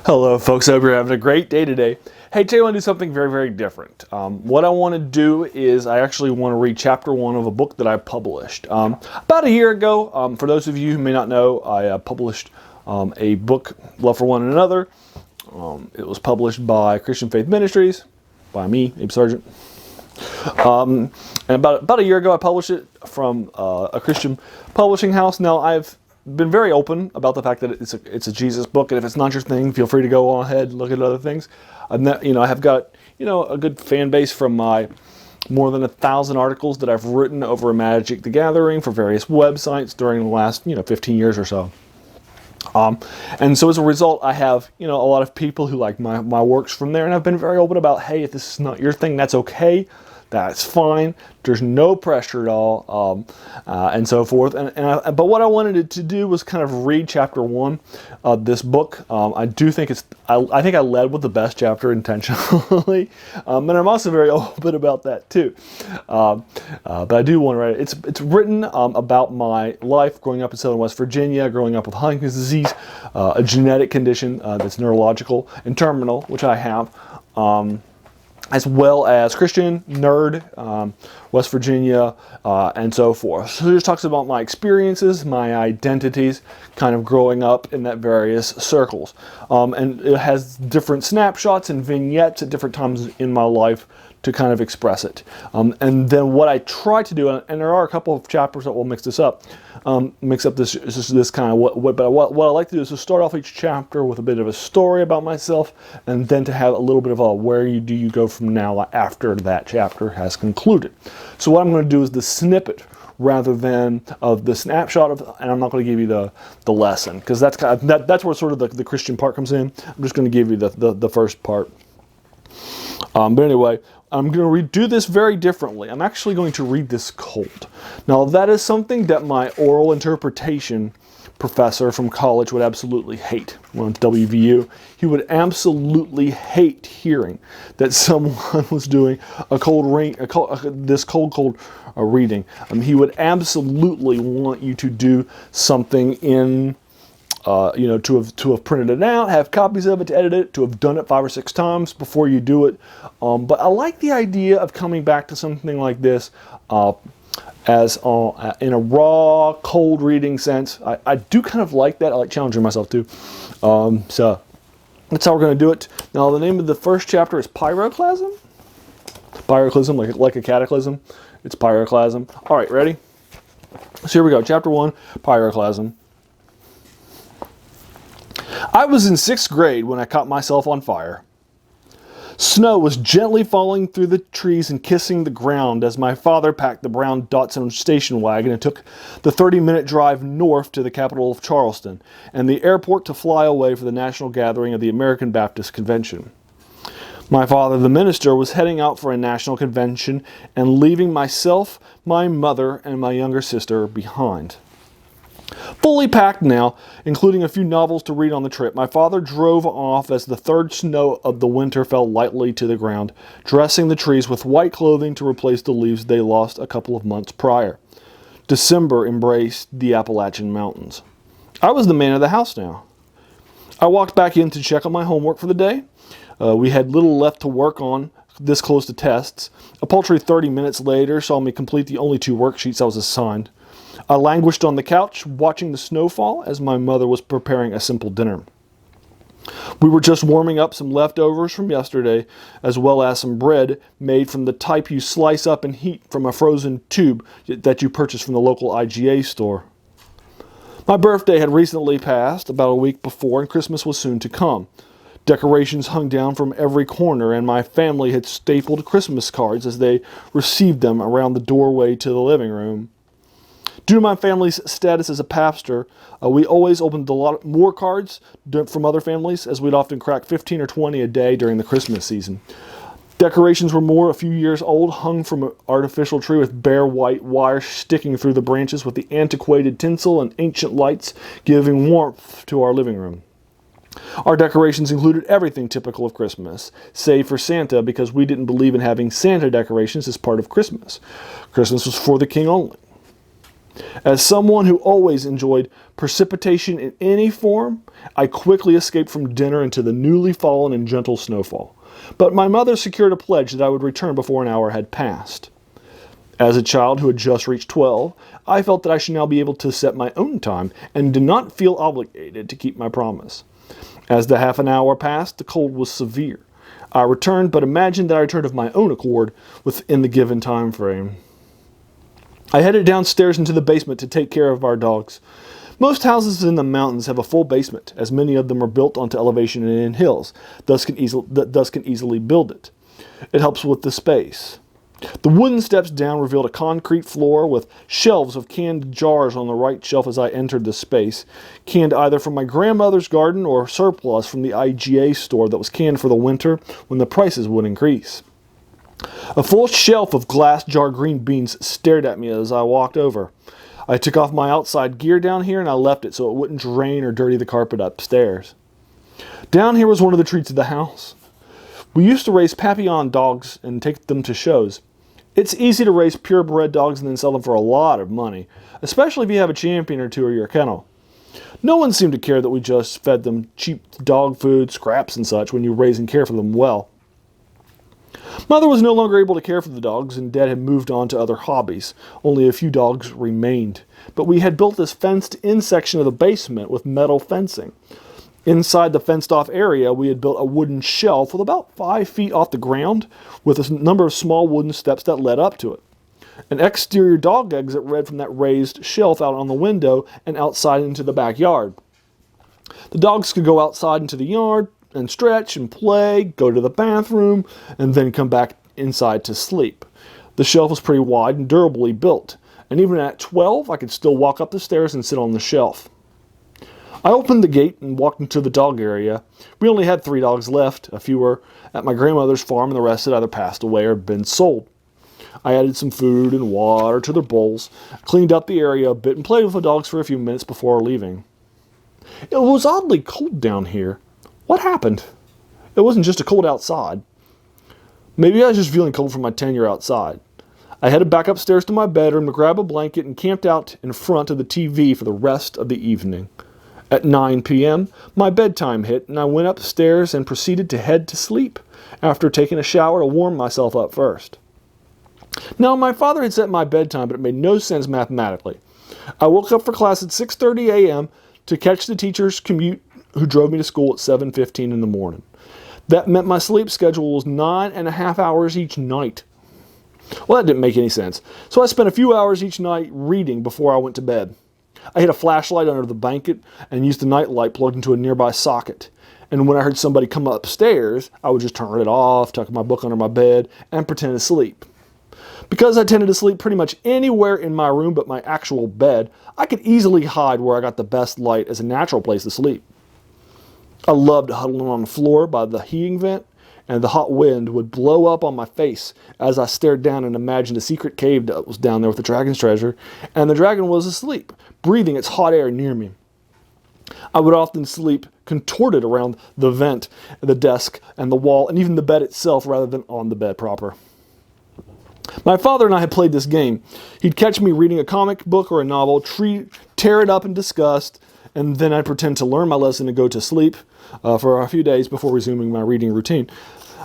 Hello folks, I hope you're having a great day today. Hey, today I want to do something very, very different. What I want to do is I actually want to read chapter 1 of a book that I published. About a year ago, for those of you who may not know, I published a book, Love for One Another. It was published by Christian Faith Ministries, by me, Abe Sargent. And about a year ago I published it from a Christian publishing house. Now I've been very open about the fact that it's a Jesus book, and if it's not your thing, feel free to go on ahead and look at other things. I have got a good fan base from my more than 1,000 articles that I've written over Magic the Gathering for various websites during the last 15 years or so. And so as a result, I have a lot of people who like my works from there, and I've been very open about, hey, if this is not your thing, that's okay. That's fine. There's no pressure at all, and so forth. But what I wanted it to do was kind of read chapter 1 of this book. I do think I think I led with the best chapter intentionally, and I'm also very open about that too. But I do want to write it. It's written about my life growing up in Southern West Virginia, growing up with Huntington's disease, a genetic condition that's neurological and terminal, which I have. As well as Christian, nerd, West Virginia, and so forth. So it just talks about my experiences, my identities, kind of growing up in that various circles. And it has different snapshots and vignettes at different times in my life to kind of express it. And then what I try to do, and there are a couple of chapters that will mix this up, this kind of what I like to do is to start off each chapter with a bit of a story about myself, and then to have a little bit of a where do you go from now after that chapter has concluded. So what I'm going to do is the snippet rather than of the snapshot of, and I'm not going to give you the lesson, because that's that's where sort of the Christian part comes in. I'm just going to give you the first part. But anyway, I'm going to redo this very differently. I'm actually going to read this cold. Now, that is something that my oral interpretation professor from college would absolutely hate. When it's WVU, he would absolutely hate hearing that someone was doing a cold reading. He would absolutely want you to do something in to have printed it out, have copies of it, to edit it, to have done it 5 or 6 times before you do it. But I like the idea of coming back to something like this as in a raw, cold reading sense. I do kind of like that. I like challenging myself too. So that's how we're going to do it. Now, the name of the first chapter is Pyroclasm. Pyroclasm, like a cataclysm. It's Pyroclasm. All right, ready? So here we go. Chapter 1, Pyroclasm. I was in 6th grade when I caught myself on fire. Snow was gently falling through the trees and kissing the ground as my father packed the brown Datsun station wagon and took the 30-minute drive north to the capital of Charleston and the airport to fly away for the national gathering of the American Baptist Convention. My father, the minister, was heading out for a national convention and leaving myself, my mother, and my younger sister behind. Fully packed now, including a few novels to read on the trip, my father drove off as the third snow of the winter fell lightly to the ground, dressing the trees with white clothing to replace the leaves they lost a couple of months prior. December embraced the Appalachian Mountains. I was the man of the house now. I walked back in to check on my homework for the day. We had little left to work on this close to tests. A paltry 30 minutes later saw me complete the only 2 worksheets I was assigned. I languished on the couch, watching the snowfall as my mother was preparing a simple dinner. We were just warming up some leftovers from yesterday, as well as some bread made from the type you slice up and heat from a frozen tube that you purchase from the local IGA store. My birthday had recently passed, about a week before, and Christmas was soon to come. Decorations hung down from every corner, and my family had stapled Christmas cards as they received them around the doorway to the living room. Due to my family's status as a pastor, we always opened a lot more cards from other families, as we'd often crack 15 or 20 a day during the Christmas season. Decorations were a few years old, hung from an artificial tree with bare white wire sticking through the branches with the antiquated tinsel and ancient lights giving warmth to our living room. Our decorations included everything typical of Christmas, save for Santa, because we didn't believe in having Santa decorations as part of Christmas. Christmas was for the king only. As someone who always enjoyed precipitation in any form, I quickly escaped from dinner into the newly fallen and gentle snowfall. But my mother secured a pledge that I would return before an hour had passed. As a child who had just reached 12, I felt that I should now be able to set my own time and did not feel obligated to keep my promise. As the half an hour passed, the cold was severe. I returned, but imagined that I returned of my own accord within the given time frame. I headed downstairs into the basement to take care of our dogs. Most houses in the mountains have a full basement, as many of them are built onto elevation and in hills, thus can easily build it. It helps with the space. The wooden steps down revealed a concrete floor with shelves of canned jars on the right shelf as I entered the space, canned either from my grandmother's garden or surplus from the IGA store that was canned for the winter when the prices would increase. A full shelf of glass jar green beans stared at me as I walked over. I took off my outside gear down here and I left it so it wouldn't drain or dirty the carpet upstairs. Down here was one of the treats of the house. We used to raise Papillon dogs and take them to shows. It's easy to raise purebred dogs and then sell them for a lot of money, especially if you have a champion or two or your kennel. No one seemed to care that we just fed them cheap dog food, scraps and such when you raise and care for them well. Mother was no longer able to care for the dogs, and Dad had moved on to other hobbies. Only a few dogs remained. But we had built this fenced-in section of the basement with metal fencing. Inside the fenced-off area, we had built a wooden shelf with about 5 feet off the ground, with a number of small wooden steps that led up to it. An exterior dog exit led from that raised shelf out on the window and outside into the backyard. The dogs could go outside into the yard and stretch and play, go to the bathroom, and then come back inside to sleep. The shelf was pretty wide and durably built, and even at 12, I could still walk up the stairs and sit on the shelf. I opened the gate and walked into the dog area. We only had 3 dogs left. A few were at my grandmother's farm, and the rest had either passed away or been sold. I added some food and water to their bowls, cleaned up the area a bit, and played with the dogs for a few minutes before leaving. It was oddly cold down here. What happened? It wasn't just a cold outside. Maybe I was just feeling cold from my tenure outside. I headed back upstairs to my bedroom to grab a blanket and camped out in front of the TV for the rest of the evening. At 9 p.m., my bedtime hit, and I went upstairs and proceeded to head to sleep, after taking a shower to warm myself up first. Now, my father had set my bedtime, but it made no sense mathematically. I woke up for class at 6:30 a.m. to catch the teacher's commute who drove me to school at 7:15 in the morning. That meant my sleep schedule was 9.5 hours each night. Well, that didn't make any sense, so I spent a few hours each night reading before I went to bed. I hid a flashlight under the blanket and used the night light plugged into a nearby socket. And when I heard somebody come upstairs, I would just turn it off, tuck my book under my bed, and pretend to sleep. Because I tended to sleep pretty much anywhere in my room but my actual bed, I could easily hide where I got the best light as a natural place to sleep. I loved huddling on the floor by the heating vent, and the hot wind would blow up on my face as I stared down and imagined a secret cave that was down there with the dragon's treasure, and the dragon was asleep, breathing its hot air near me. I would often sleep contorted around the vent, the desk, and the wall, and even the bed itself rather than on the bed proper. My father and I had played this game. He'd catch me reading a comic book or a novel, tear it up in disgust, and then I'd pretend to learn my lesson and go to sleep for a few days before resuming my reading routine.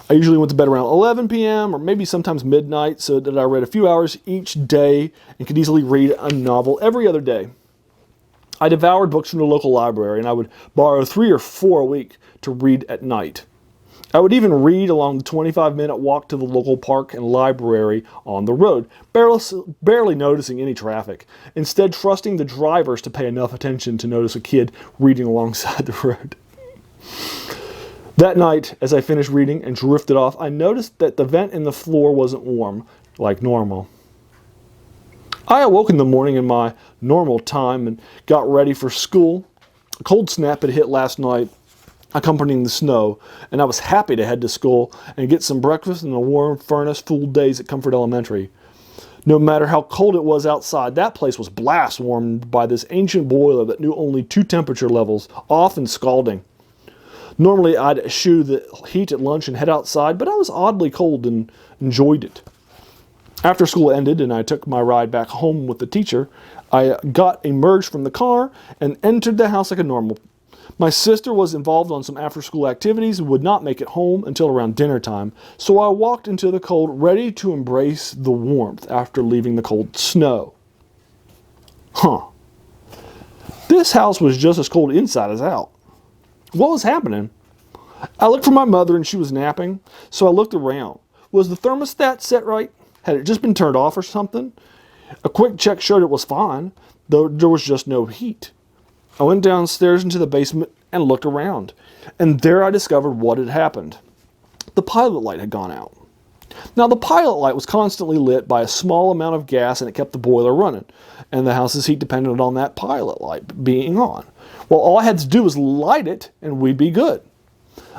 I usually went to bed around 11 p.m. or maybe sometimes midnight, so that I read a few hours each day and could easily read a novel every other day. I devoured books from the local library, and I would borrow 3 or 4 a week to read at night. I would even read along the 25-minute walk to the local park and library on the road, barely noticing any traffic, instead trusting the drivers to pay enough attention to notice a kid reading alongside the road. That night, as I finished reading and drifted off, I noticed that the vent in the floor wasn't warm, like normal. I awoke in the morning in my normal time and got ready for school. A cold snap had hit last night, accompanying the snow, and I was happy to head to school and get some breakfast in the warm furnace-full days at Comfort Elementary. No matter how cold it was outside, that place was blast warmed by this ancient boiler that knew only 2 temperature levels, off and scalding. Normally, I'd eschew the heat at lunch and head outside, but I was oddly cold and enjoyed it. After school ended and I took my ride back home with the teacher, I emerged from the car and entered the house like a normal. My sister was involved on some after-school activities and would not make it home until around dinner time, so I walked into the cold, ready to embrace the warmth after leaving the cold snow. This house was just as cold inside as out. What was happening? I looked for my mother and she was napping, so I looked around. Was the thermostat set right? Had it just been turned off or something? A quick check showed it was fine, though there was just no heat. I went downstairs into the basement and looked around, and there I discovered what had happened. The pilot light had gone out. Now, the pilot light was constantly lit by a small amount of gas, and it kept the boiler running, and the house's heat depended on that pilot light being on. Well, all I had to do was light it, and we'd be good.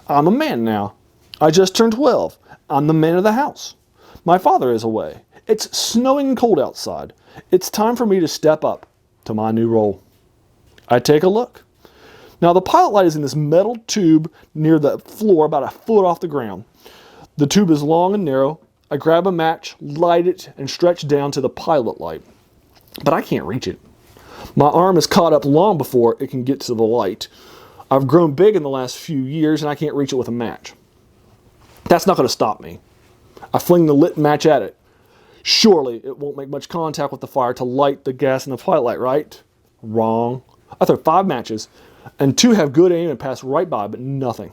I'm a man now. I just turned 12. I'm the man of the house. My father is away. It's snowing and cold outside. It's time for me to step up to my new role. I take a look. Now, the pilot light is in this metal tube near the floor about a foot off the ground. The tube is long and narrow. I grab a match, light it, and stretch down to the pilot light. But I can't reach it. My arm is caught up long before it can get to the light. I've grown big in the last few years, and I can't reach it with a match. That's not going to stop me. I fling the lit match at it. Surely it won't make much contact with the fire to light the gas in the pilot light, right? Wrong. I throw 5 matches, and 2 have good aim and pass right by, but nothing.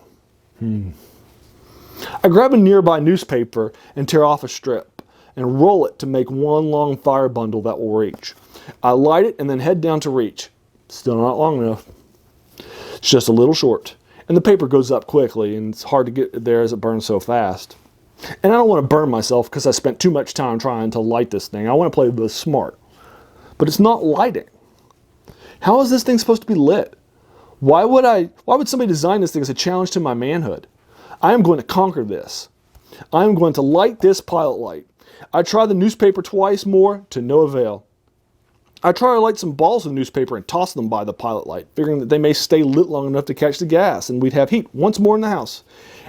I grab a nearby newspaper and tear off a strip and roll it to make one long fire bundle that will reach. I light it and then head down to reach. Still not long enough. It's just a little short, and the paper goes up quickly, and it's hard to get there as it burns so fast. And I don't want to burn myself because I spent too much time trying to light this thing. I want to play this smart. But it's not lighting. How is this thing supposed to be lit? Why would somebody design this thing as a challenge to my manhood? I am going to conquer this. I am going to light this pilot light. I try the newspaper twice more to no avail. I try to light some balls of newspaper and toss them by the pilot light, figuring that they may stay lit long enough to catch the gas and we'd have heat once more in the house.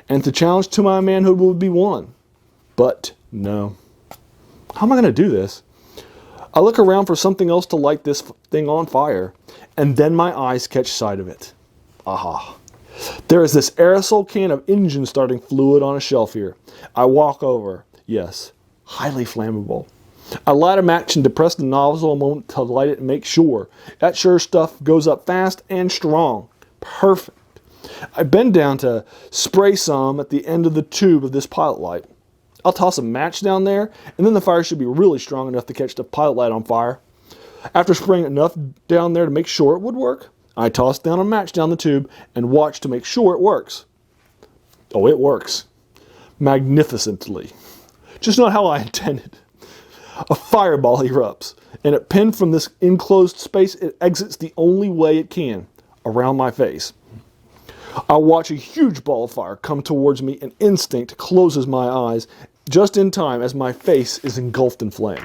And the challenge to my manhood would be won. But no. How am I going to do this? I look around for something else to light this thing on fire, and then my eyes catch sight of it. Aha. There is this aerosol can of engine starting fluid on a shelf here. I walk over. Yes, highly flammable. I light a match and depress the nozzle a moment to light it and make sure. That sure stuff goes up fast and strong. Perfect. I bend down to spray some at the end of the tube of this pilot light. I'll toss a match down there, and then the fire should be really strong enough to catch the pilot light on fire. After spraying enough down there to make sure it would work, I toss down a match down the tube and watch to make sure it works. Oh, it works. Magnificently. Just not how I intended. A fireball erupts, and it pinned from this enclosed space, it exits the only way it can, around my face. I watch a huge ball of fire come towards me, and instinct closes my eyes just in time as my face is engulfed in flame.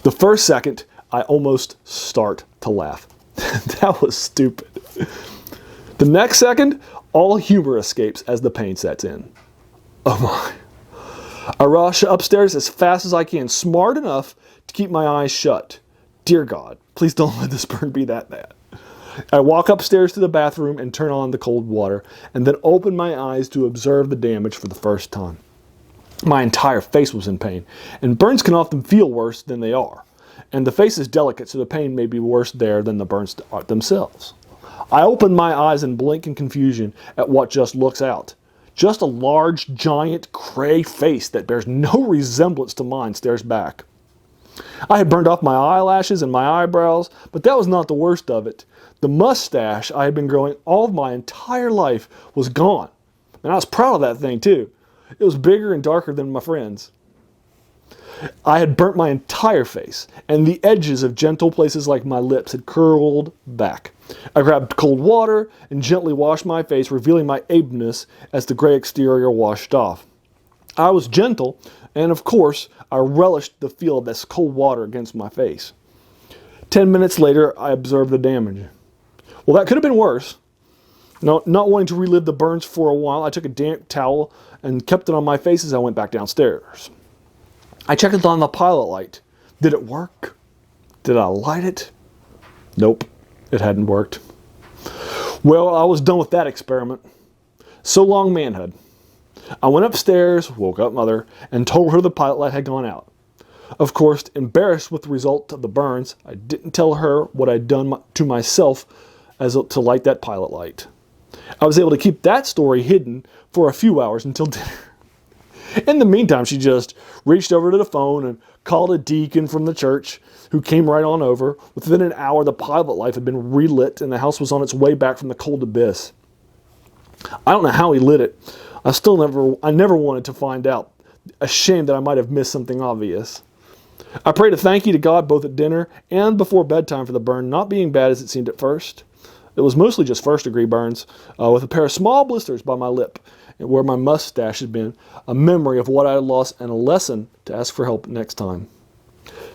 The first second, I almost start to laugh. That was stupid. The next second, all humor escapes as the pain sets in. Oh my. I rush upstairs as fast as I can, smart enough to keep my eyes shut. Dear God, please don't let this burn be that bad. I walk upstairs to the bathroom and turn on the cold water, and then open my eyes to observe the damage for the first time. My entire face was in pain, and burns can often feel worse than they are. And the face is delicate, so the pain may be worse there than the burns themselves. I open my eyes and blink in confusion at what just looks out. Just a large, giant, gray face that bears no resemblance to mine stares back. I had burned off my eyelashes and my eyebrows, but that was not the worst of it. The mustache I had been growing all of my entire life was gone. And I was proud of that thing too. It was bigger and darker than my friend's. I had burnt my entire face, and the edges of gentle places like my lips had curled back. I grabbed cold water and gently washed my face, revealing my ableness as the gray exterior washed off. I was gentle, and of course, I relished the feel of this cold water against my face. 10 minutes later, I observed the damage. Well, that could have been worse. Not wanting to relive the burns for a while, I took a damp towel and kept it on my face as I went back downstairs. I checked it on the pilot light. Did it work? Did I light it? Nope, it hadn't worked. Well, I was done with that experiment. So long, manhood. I went upstairs, woke up Mother, and told her the pilot light had gone out. Of course, embarrassed with the result of the burns, I didn't tell her what I'd done to myself as to light that pilot light. I was able to keep that story hidden for a few hours until dinner. In the meantime, she just reached over to the phone and called a deacon from the church, who came right on over. Within an hour, the pilot light had been relit and the house was on its way back from the cold abyss. I don't know how he lit it. I never wanted to find out. Ashamed that I might have missed something obvious. I prayed a thank you to God both at dinner and before bedtime for the burn not being bad as it seemed at first. It was mostly just first-degree burns, with a pair of small blisters by my lip, where my mustache had been, a memory of what I had lost and a lesson to ask for help next time.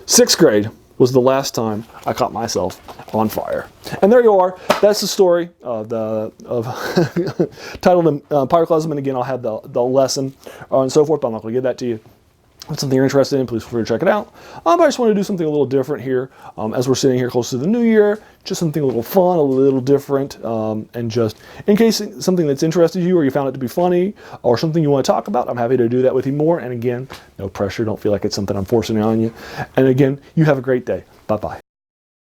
6th grade was the last time I caught myself on fire. And there you are. That's the story of titled Pyroclasm. And again, I'll have the lesson and so forth, but I'm not going to give that to you. If it's something you're interested in, please feel free to check it out. But I just want to do something a little different here as we're sitting here close to the new year. Just something a little fun, a little different, and just in case something that's interested you or you found it to be funny or something you want to talk about, I'm happy to do that with you more. And again, no pressure. Don't feel like it's something I'm forcing on you. And again, you have a great day. Bye-bye.